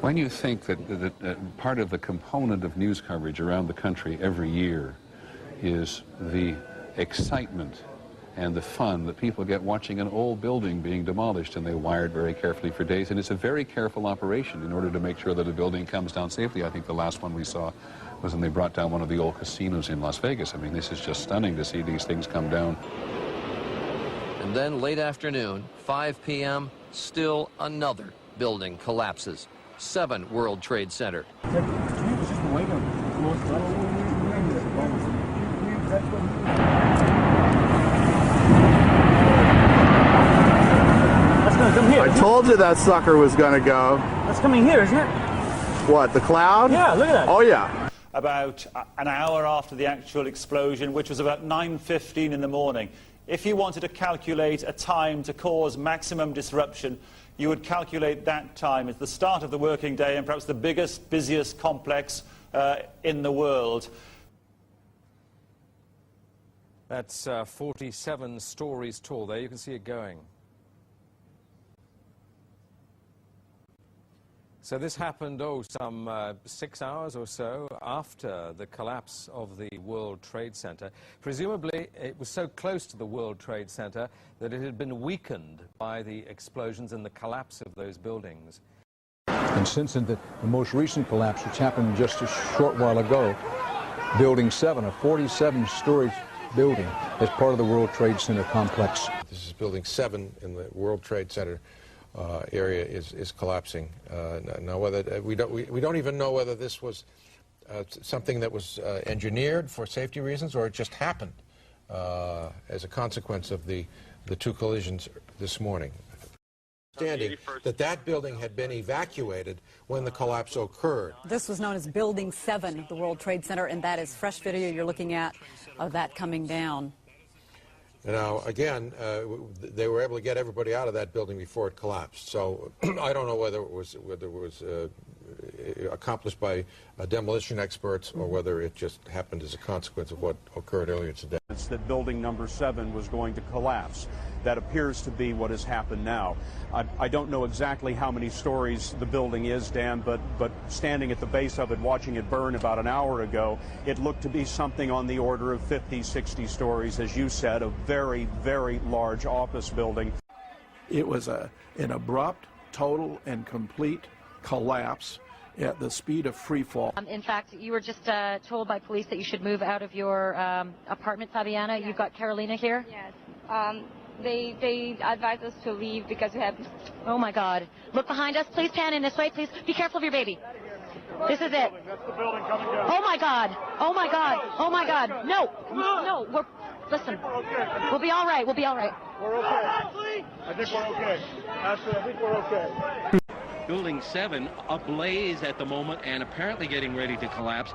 When you think that part of the component of news coverage around the country every year is the excitement and the fun that people get watching an old building being demolished, and they wire it very carefully for days, and it's a very careful operation in order to make sure that a building comes down safely. I think the last one we saw was when they brought down one of the old casinos in Las Vegas. I mean, this is just stunning to see these things come down. And then late afternoon, 5 p.m., still another building collapses. 7 World Trade Center. I told you that sucker was going to go. That's coming here, isn't it? What, the cloud? Yeah, look at that. Oh, yeah. About an hour after the actual explosion, which was about 9:15 in the morning. If you wanted to calculate a time to cause maximum disruption, you would calculate that time as the start of the working day and perhaps the biggest, busiest complex in the world. That's 47 stories tall. There you can see it going. So this happened, some 6 hours or so after the collapse of the World Trade Center. Presumably, it was so close to the World Trade Center that it had been weakened by the explosions and the collapse of those buildings. And since the most recent collapse, which happened just a short while ago, Building 7, a 47-story building, is part of the World Trade Center complex. This is Building 7 in the World Trade Center. Area is collapsing now. Whether we don't even know whether this was something that was engineered for safety reasons or it just happened as a consequence of the 2 collisions this morning. Understanding that building had been evacuated when the collapse occurred. This was known as Building 7 of the World Trade Center, and that is fresh video you're looking at of that coming down. Now, again, they were able to get everybody out of that building before it collapsed. So I don't know whether it was accomplished by demolition experts or whether it just happened as a consequence of what occurred earlier today. It's that building number 7 was going to collapse. That appears to be what has happened now. I don't know exactly how many stories the building is, Dan, but standing at the base of it, watching it burn about an hour ago, it looked to be something on the order of 50, 60 stories, as you said, a very, very large office building. It was an abrupt, total, and complete collapse at the speed of free fall. In fact, you were just told by police that you should move out of your apartment, Fabiana. Yes. You've got Carolina here? Yes. They advised us to leave because we have... Oh, my God. Look behind us. Please pan in this way. Please be careful of your baby. This is it. That's the building coming down. Oh, my God. Oh, my God. Oh, my God. No. No. Listen. We'll be all right. We'll be all right. We're okay. I think we're okay. Ashley, I think we're okay. Building 7 ablaze at the moment and apparently getting ready to collapse.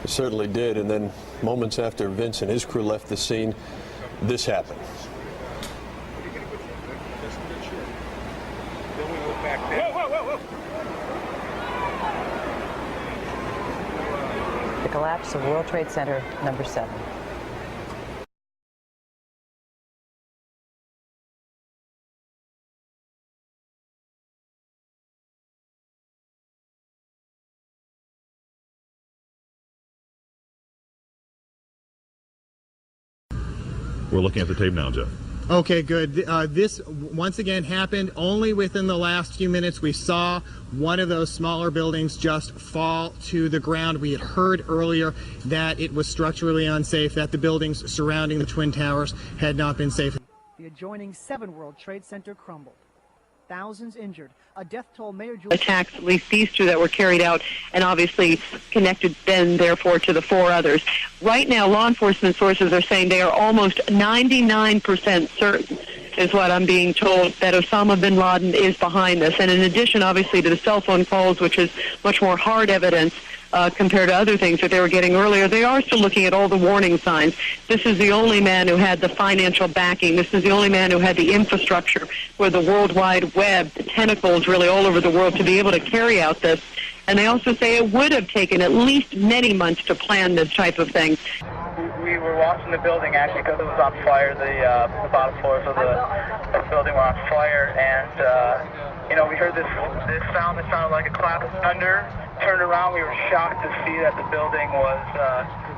Certainly did, and then moments after Vince and his crew left the scene, this happened. The collapse of World Trade Center number 7. We're looking at the tape now, Jeff. Okay, good. This once again happened only within the last few minutes. We saw one of those smaller buildings just fall to the ground. We had heard earlier that it was structurally unsafe, that the buildings surrounding the Twin Towers had not been safe. The adjoining 7 World Trade Center crumbled. Thousands injured. A death toll. Mayor attacks, at least these 2 that were carried out, and obviously connected then, therefore, to the 4 others. Right now, law enforcement sources are saying they are almost 99% certain is what I'm being told, that Osama bin Laden is behind this. And in addition, obviously, to the cell phone calls, which is much more hard evidence compared to other things that they were getting earlier, they are still looking at all the warning signs. This is the only man who had the financial backing. This is the only man who had the infrastructure where the World Wide Web, the tentacles really all over the world to be able to carry out this. And they also say it would have taken at least many months to plan this type of thing. We were watching the building actually because it was on fire. The bottom floors of the building were on fire, and you know, we heard this sound that sounded like a clap of thunder. Turned around, we were shocked to see that the building was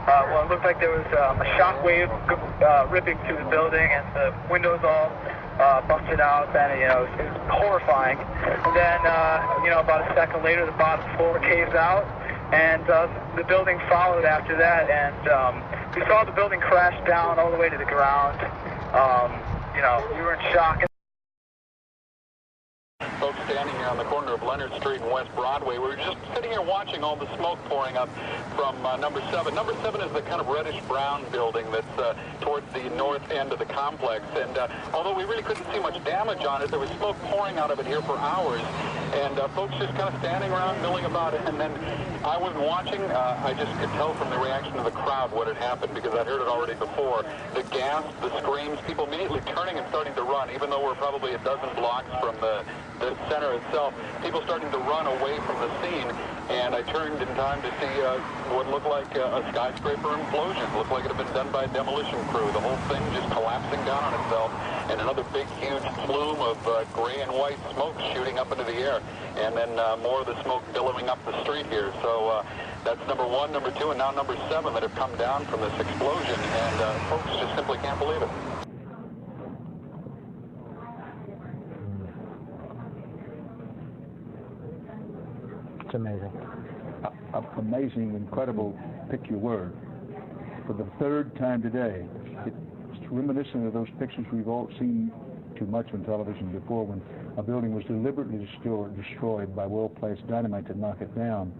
well, it looked like there was a shock wave ripping through the building, and the windows all busted out, and you know, it was horrifying. And then you know, about a second later, the bottom floor caves out, and the building followed after that, and we saw the building crash down all the way to the ground. You know, we were in shock. Folks standing here on the corner of Leonard Street and West Broadway. We were just sitting here watching all the smoke pouring up from number 7. Number 7 is the kind of reddish-brown building that's towards the north end of the complex. And although we really couldn't see much damage on it, there was smoke pouring out of it here for hours. And folks just kind of standing around milling about it. And then I wasn't watching. I just could tell from the reaction of the crowd what had happened, because I'd heard it already before. The gasp, the screams, people immediately turning and starting to run, even though we're probably a dozen blocks from the center itself. People starting to run away from the scene, and I turned in time to see what looked like a skyscraper implosion. It looked like it had been done by a demolition crew. The whole thing just collapsing down on itself, and another big, huge plume of gray and white smoke shooting up into the air, and then more of the smoke billowing up the street here. So that's number 1, number 2, and now number 7 that have come down from this explosion, and folks just simply can't believe it. It's amazing. Amazing, incredible, pick your word. For the 3rd time today, it's reminiscent of those pictures we've all seen too much on television before, when a building was deliberately destroyed by well-placed dynamite to knock it down.